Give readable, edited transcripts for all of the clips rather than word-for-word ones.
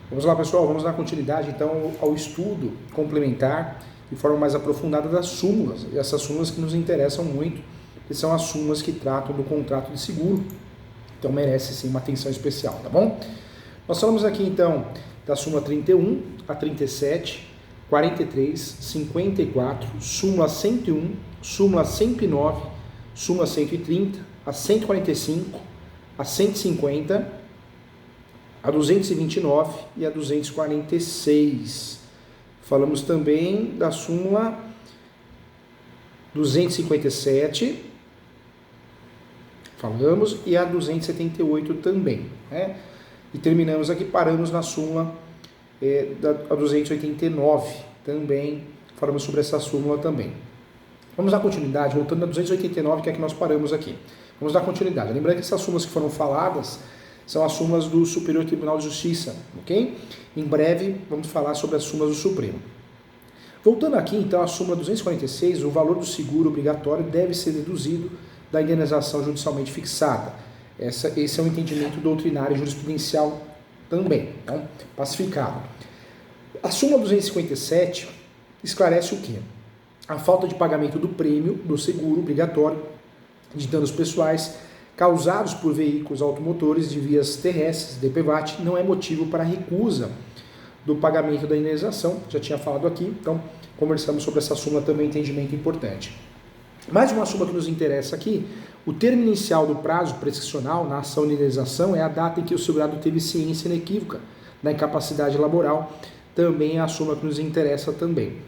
Vamos lá, pessoal, vamos dar continuidade então ao estudo complementar de forma mais aprofundada das súmulas, e essas súmulas que nos interessam muito, que são as súmulas que tratam do contrato de seguro, então merece sim uma atenção especial, tá bom? Nós falamos aqui então da súmula 31 a 37, 43, 54, súmula 101, súmula 109, súmula 130, a 145, a 150, a 229 e a 246. Falamos também da súmula 257, falamos, e a 278 também, né? E terminamos aqui, paramos na súmula a 289, também falamos sobre essa súmula também. Vamos dar continuidade, voltando a 289, que é que nós paramos aqui. Vamos dar continuidade. Lembrando que essas súmulas que foram faladas são as súmulas do Superior Tribunal de Justiça, ok? Em breve vamos falar sobre as súmulas do Supremo. Voltando aqui então à súmula 246, o valor do seguro obrigatório deve ser deduzido da indenização judicialmente fixada. Esse é um entendimento doutrinário e jurisprudencial também, então, pacificado. A súmula 257 esclarece o quê? A falta de pagamento do prêmio do seguro obrigatório de danos pessoais causados por veículos automotores de vias terrestres, DPVAT, não é motivo para recusa do pagamento da indenização, já tinha falado aqui, então conversamos sobre essa súmula também, entendimento importante. Mais uma súmula que nos interessa aqui, o termo inicial do prazo prescricional na ação de indenização é a data em que o segurado teve ciência inequívoca da incapacidade laboral, também é a súmula que nos interessa também.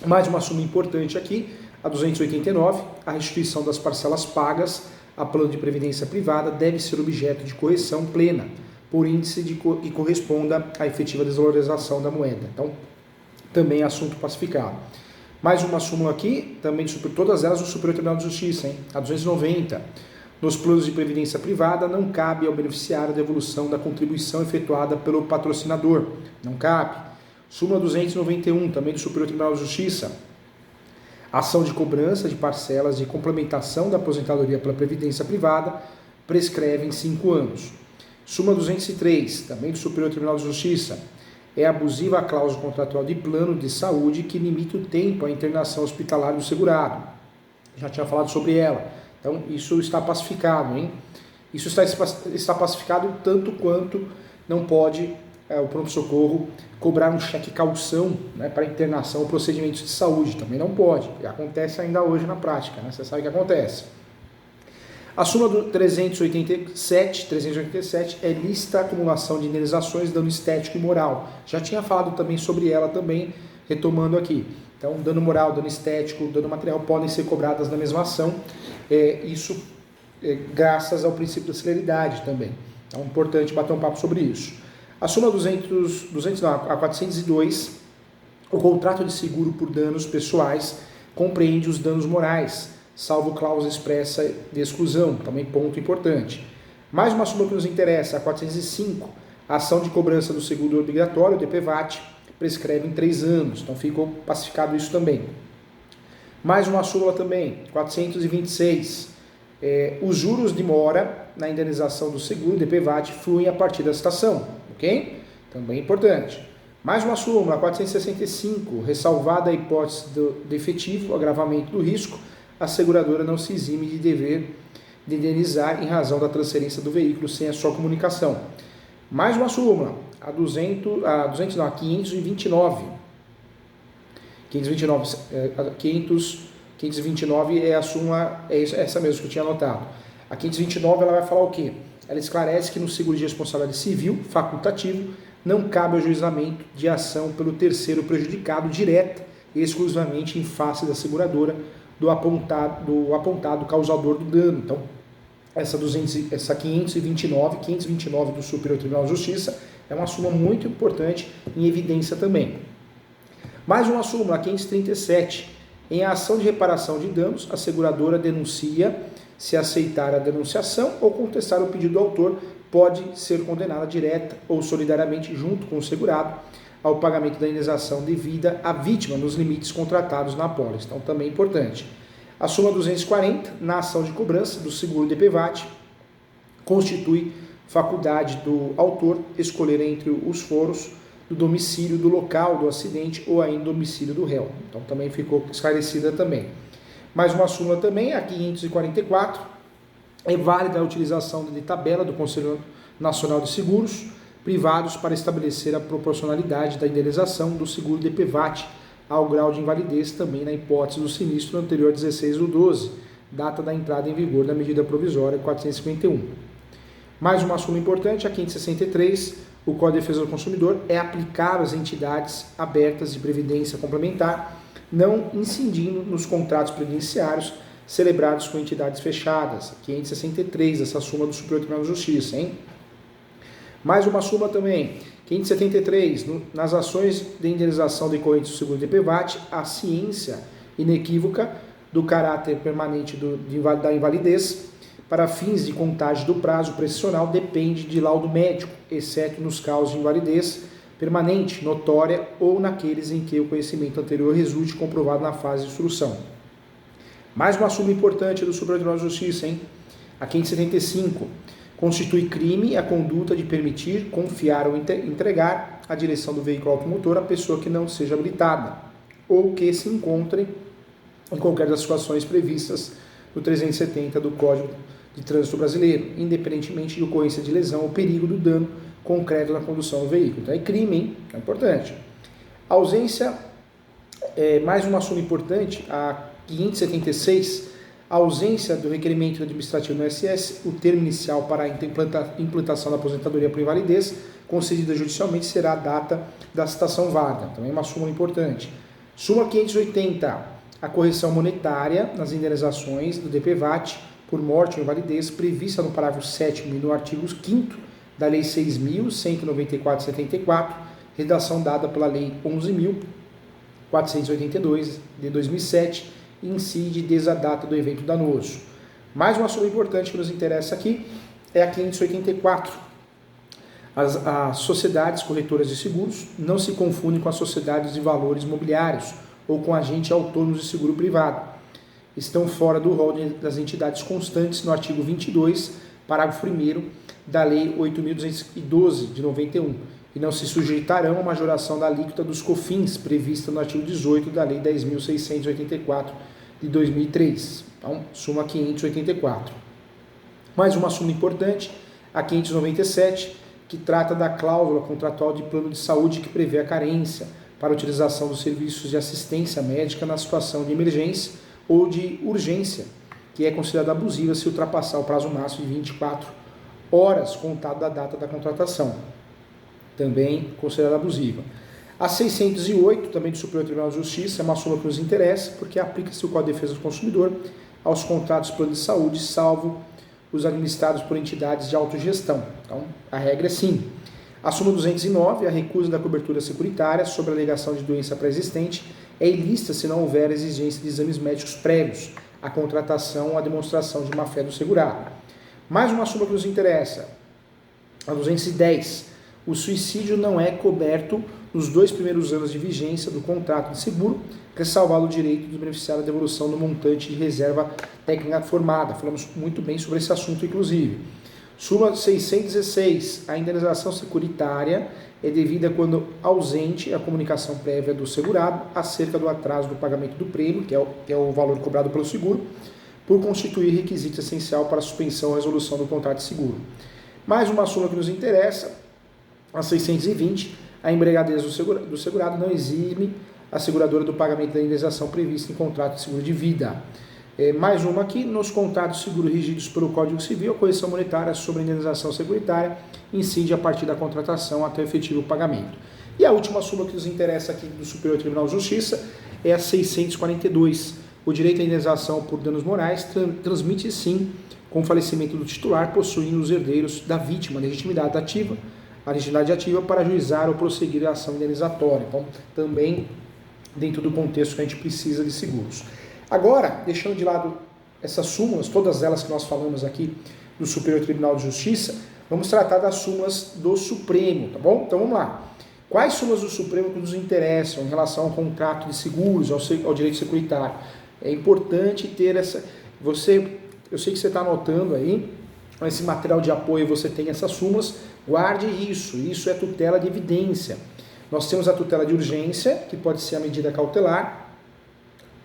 Mais uma súmula importante aqui, a 289, a restituição das parcelas pagas a plano de previdência privada deve ser objeto de correção plena, por índice que corresponda à efetiva desvalorização da moeda. Então, também é assunto pacificado. Mais uma súmula aqui, também sobre todas elas do Superior Tribunal de Justiça, hein? A 290. Nos planos de previdência privada, não cabe ao beneficiário a devolução da contribuição efetuada pelo patrocinador. Não cabe. Súmula 291, também do Superior Tribunal de Justiça. Ação de cobrança de parcelas de complementação da aposentadoria pela previdência privada prescreve em 5 anos. Súmula 203, também do Superior Tribunal de Justiça. É abusiva a cláusula contratual de plano de saúde que limita o tempo à internação hospitalar do segurado. Já tinha falado sobre ela. Então, isso está pacificado, hein? Isso está pacificado tanto quanto não pode o pronto-socorro cobrar um cheque caução, né, para internação ou procedimentos de saúde. Também não pode. E acontece ainda hoje na prática, né? Você sabe o que acontece. A súmula do 387 é lista a acumulação de indenizações, dano estético e moral. Já tinha falado também sobre ela também, retomando aqui. Então, dano moral, dano estético, dano material podem ser cobradas na mesma ação. Graças ao princípio da celeridade também. Então, é importante bater um papo sobre isso. A súmula a 402, o contrato de seguro por danos pessoais compreende os danos morais, salvo cláusula expressa de exclusão, também ponto importante. Mais uma súmula que nos interessa, a 405, a ação de cobrança do seguro obrigatório, DPVAT, prescreve em 3 anos, então ficou pacificado isso também. Mais uma súmula também, 426, os juros de mora na indenização do seguro, DPVAT, fluem a partir da citação, ok? Também importante. Mais uma súmula, 465, ressalvada a hipótese do efetivo agravamento do risco, a seguradora não se exime de dever de indenizar em razão da transferência do veículo sem a sua comunicação. Mais uma súmula, a 529. 529 é a súmula, é essa mesmo que eu tinha anotado. A 529 ela vai falar o quê? Ela esclarece que no seguro de responsabilidade civil facultativo não cabe ajuizamento de ação pelo terceiro prejudicado direta e exclusivamente em face da seguradora do apontado causador do dano. Então, essa 529 do Superior Tribunal de Justiça é uma súmula muito importante em evidência também. Mais uma súmula, a 537. Em ação de reparação de danos, a seguradora denuncia se aceitar a denunciação ou contestar o pedido do autor, pode ser condenada direta ou solidariamente junto com o segurado ao pagamento da indenização devida à vítima nos limites contratados na apólice. Então, também é importante. A súmula 240, na ação de cobrança do seguro DPVAT, constitui faculdade do autor escolher entre os foros do domicílio do local do acidente ou ainda domicílio do réu. Então também ficou esclarecida também. Mais uma súmula também, a 544, é válida a utilização de tabela do Conselho Nacional de Seguros Privados para estabelecer a proporcionalidade da indenização do seguro DPVAT ao grau de invalidez também na hipótese do sinistro anterior 16/12, data da entrada em vigor da medida provisória 451. Mais uma súmula importante, a 563, o Código de Defesa do Consumidor é aplicável às entidades abertas de previdência complementar, não incidindo nos contratos previdenciários celebrados com entidades fechadas. 563, essa súmula do Superior Tribunal de Justiça, hein? Mais uma súmula também, 573, nas ações de indenização decorrentes do seguro DPVAT, a ciência inequívoca do caráter permanente da invalidez para fins de contagem do prazo prescricional depende de laudo médico, exceto nos casos de invalidez permanente, notória ou naqueles em que o conhecimento anterior resulte comprovado na fase de instrução. Mais uma súmula importante do Superior Tribunal de Justiça, hein? A 575. Constitui crime a conduta de permitir, confiar ou entregar a direção do veículo automotor à pessoa que não seja habilitada ou que se encontre em qualquer das situações previstas no 370 do Código de Trânsito Brasileiro, independentemente de ocorrência de lesão ou perigo do dano concreto na condução do veículo. Então é crime, hein? É importante. Ausência, mais uma súmula importante, a 576, a ausência do requerimento administrativo no INSS, o termo inicial para a implantação da aposentadoria por invalidez, concedida judicialmente, será a data da citação válida. Também é uma súmula importante. Súmula 580, a correção monetária nas indenizações do DPVAT por morte ou invalidez, prevista no parágrafo 7º e no artigo 5º da Lei 6.194/74, redação dada pela Lei 11.482 de 2007, incide desde a data do evento danoso. Mais uma súmula importante que nos interessa aqui é a 584. As sociedades corretoras de seguros não se confundem com as sociedades de valores imobiliários ou com agentes autônomos de seguro privado. Estão fora do rol das entidades constantes no artigo 22, parágrafo 1º da Lei 8.212 de 91 e não se sujeitarão à majoração da alíquota dos COFINS prevista no artigo 18 da Lei 10.684 de 2003. Então, súmula 584. Mais uma súmula importante, a 597, que trata da cláusula contratual de plano de saúde que prevê a carência para a utilização dos serviços de assistência médica na situação de emergência ou de urgência, que é considerada abusiva se ultrapassar o prazo máximo de 24 horas contado da data da contratação. Também considerada abusiva. A 608, também do Superior Tribunal de Justiça, é uma súmula que nos interessa, porque aplica-se o Código de Defesa do Consumidor aos contratos de plano de saúde, salvo os administrados por entidades de autogestão. Então, a regra é sim. A súmula 209, a recusa da cobertura securitária sobre a alegação de doença pré-existente é ilícita se não houver exigência de exames médicos prévios à contratação ou à demonstração de má-fé do segurado. Mais uma súmula que nos interessa, a 210. O suicídio não é coberto nos 2 primeiros anos de vigência do contrato de seguro, ressalvado o direito do beneficiário à devolução do montante de reserva técnica formada. Falamos muito bem sobre esse assunto, inclusive. Súmula 616. A indenização securitária é devida quando ausente a comunicação prévia do segurado acerca do atraso do pagamento do prêmio, que é o valor cobrado pelo seguro, por constituir requisito essencial para a suspensão ou resolução do contrato de seguro. Mais uma súmula que nos interessa, a 620, a embriaguez do segurado não exime a seguradora do pagamento da indenização prevista em contrato de seguro de vida. Mais uma aqui, nos contratos de seguro regidos pelo Código Civil, a correção monetária sobre a indenização securitária incide a partir da contratação até o efetivo pagamento. E a última súmula que nos interessa aqui do Superior Tribunal de Justiça é a 642. O direito à indenização por danos morais transmite sim com o falecimento do titular, possuindo os herdeiros da vítima a legitimidade ativa para ajuizar ou prosseguir a ação indenizatória. Então, também dentro do contexto que a gente precisa de seguros. Agora, deixando de lado essas súmulas, todas elas que nós falamos aqui do Superior Tribunal de Justiça, vamos tratar das súmulas do Supremo, tá bom? Então vamos lá. Quais súmulas do Supremo que nos interessam em relação ao contrato de seguros, ao direito securitário? É importante ter essa... Eu sei que você está anotando aí, esse material de apoio você tem essas súmulas, guarde isso é tutela de evidência. Nós temos a tutela de urgência, que pode ser a medida cautelar,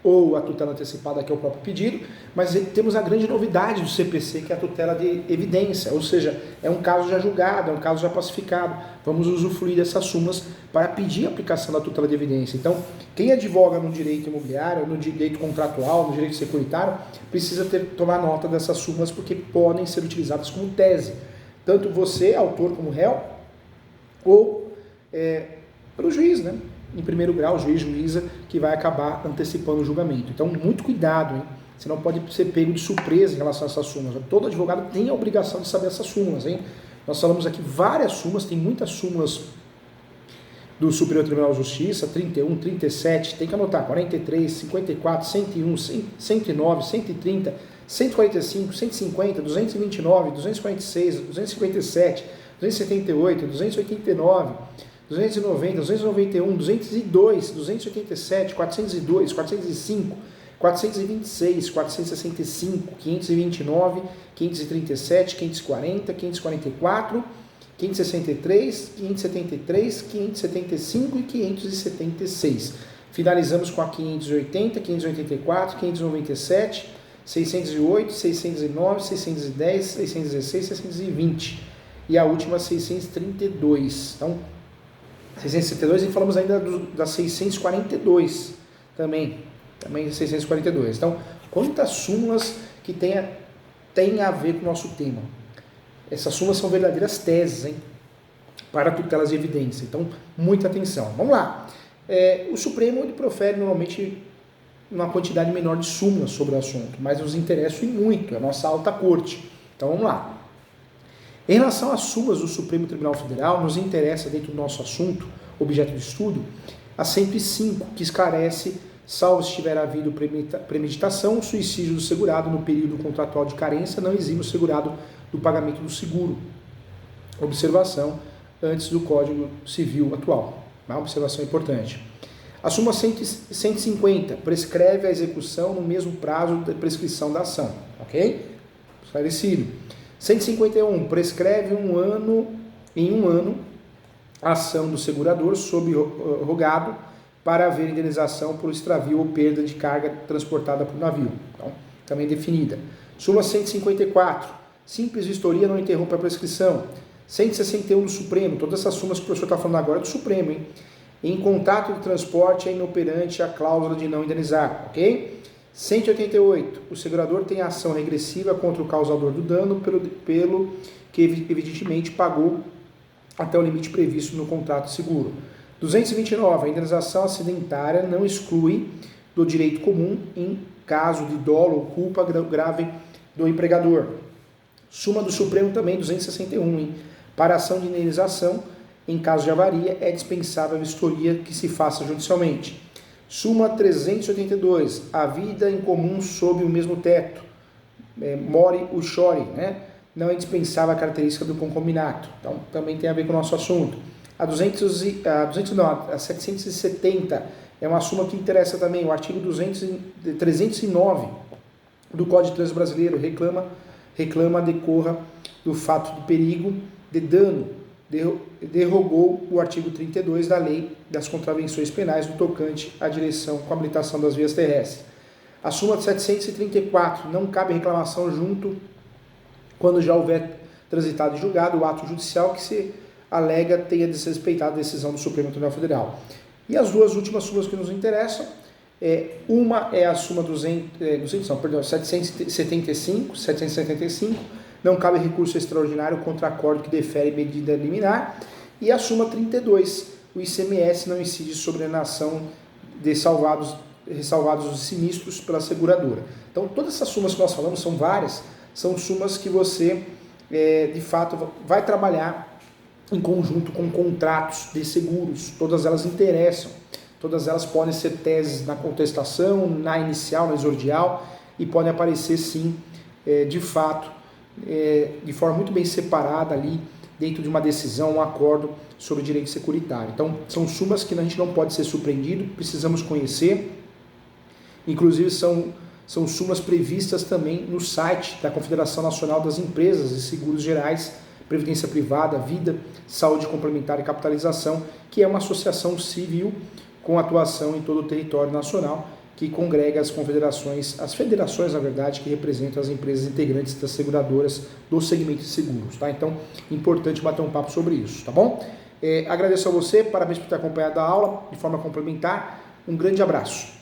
ou a tutela antecipada, que é o próprio pedido, mas temos a grande novidade do CPC, que é a tutela de evidência, ou seja, é um caso já julgado, é um caso já pacificado. Vamos usufruir dessas súmulas para pedir a aplicação da tutela de evidência. Então, quem advoga no direito imobiliário, no direito contratual, no direito securitário, precisa tomar nota dessas súmulas, porque podem ser utilizadas como tese. Tanto você, autor, como réu, ou pelo juiz, né? Em primeiro grau, juiz, juíza, que vai acabar antecipando o julgamento. Então, muito cuidado, hein? Você não pode ser pego de surpresa em relação a essas súmulas. Todo advogado tem a obrigação de saber essas súmulas, hein? Nós falamos aqui várias súmulas, tem muitas súmulas do Superior Tribunal de Justiça, 31, 37, tem que anotar, 43, 54, 101, 109, 130, 145, 150, 229, 246, 257, 278, 289, 290, 291, 202, 287, 402, 405, 426, 465, 529, 537, 540, 544, 563, 573, 575 e 576. Finalizamos com a 580, 584, 597, 608, 609, 610, 616, 620. E a última 632. Então, 662 e falamos ainda da 642 também 642. Então, quantas súmulas que tem a ver com o nosso tema? Essas súmulas são verdadeiras teses, hein, para tutelas de evidência. Então, muita atenção. Vamos lá. O Supremo ele profere normalmente uma quantidade menor de súmulas sobre o assunto, mas nos interessa e muito, é a nossa alta corte. Então, vamos lá. Em relação às súmulas do Supremo Tribunal Federal, nos interessa, dentro do nosso assunto, objeto de estudo, a 105, que esclarece, salvo se tiver havido premeditação, o suicídio do segurado no período contratual de carência não exime o segurado do pagamento do seguro. Observação antes do Código Civil atual. Uma observação importante. A súmula 150 prescreve a execução no mesmo prazo de prescrição da ação. Ok? Esclarecido. 151 prescreve em um ano a ação do segurador sob rogado para haver indenização por extravio ou perda de carga transportada por navio. Então, também definida. Súmula 154. Simples vistoria não interrompe a prescrição. 161 do Supremo. Todas essas súmulas que o professor está falando agora é do Supremo, hein? Em contrato de transporte é inoperante a cláusula de não indenizar, ok? 188. O segurador tem ação regressiva contra o causador do dano pelo que evidentemente pagou até o limite previsto no contrato de seguro. 229. A indenização acidentária não exclui do direito comum em caso de dolo ou culpa grave do empregador. Súmula do Supremo também, 261. Hein? Para ação de indenização, em caso de avaria, é dispensável a vistoria que se faça judicialmente. Súmula 382, a vida em comum sob o mesmo teto, more o chore, né? Não é dispensável a característica do concominato. Então, também tem a ver com o nosso assunto. A 770 é uma súmula que interessa também. O artigo 309 do Código de Trânsito Brasileiro reclama decorra do fato de perigo de dano. Derrogou o artigo 32 da Lei das Contravenções Penais no tocante à direção com habilitação das vias terrestres. A súmula 734, não cabe reclamação junto quando já houver transitado e julgado o ato judicial que se alega tenha desrespeitado a decisão do Supremo Tribunal Federal. E as duas últimas súmulas que nos interessam, uma é a súmula 775, não cabe recurso extraordinário contra acordo que defere medida liminar. E a súmula 32, o ICMS não incide sobre a nação de ressalvados os sinistros pela seguradora. Então, todas essas súmulas que nós falamos, são várias, são súmulas que você, de fato, vai trabalhar em conjunto com contratos de seguros. Todas elas interessam, todas elas podem ser teses na contestação, na inicial, na exordial, e podem aparecer, sim, de fato, de forma muito bem separada ali, dentro de uma decisão, um acordo sobre o direito securitário. Então, são súmulas que a gente não pode ser surpreendido, precisamos conhecer, inclusive são são súmulas previstas também no site da Confederação Nacional das Empresas de Seguros Gerais, Previdência Privada, Vida, Saúde Complementar e Capitalização, que é uma associação civil com atuação em todo o território nacional, que congrega as confederações, as federações, na verdade, que representam as empresas integrantes das seguradoras do segmento de seguros, tá? Então, importante bater um papo sobre isso, tá bom? Agradeço a você, parabéns por ter acompanhado a aula de forma complementar, um grande abraço.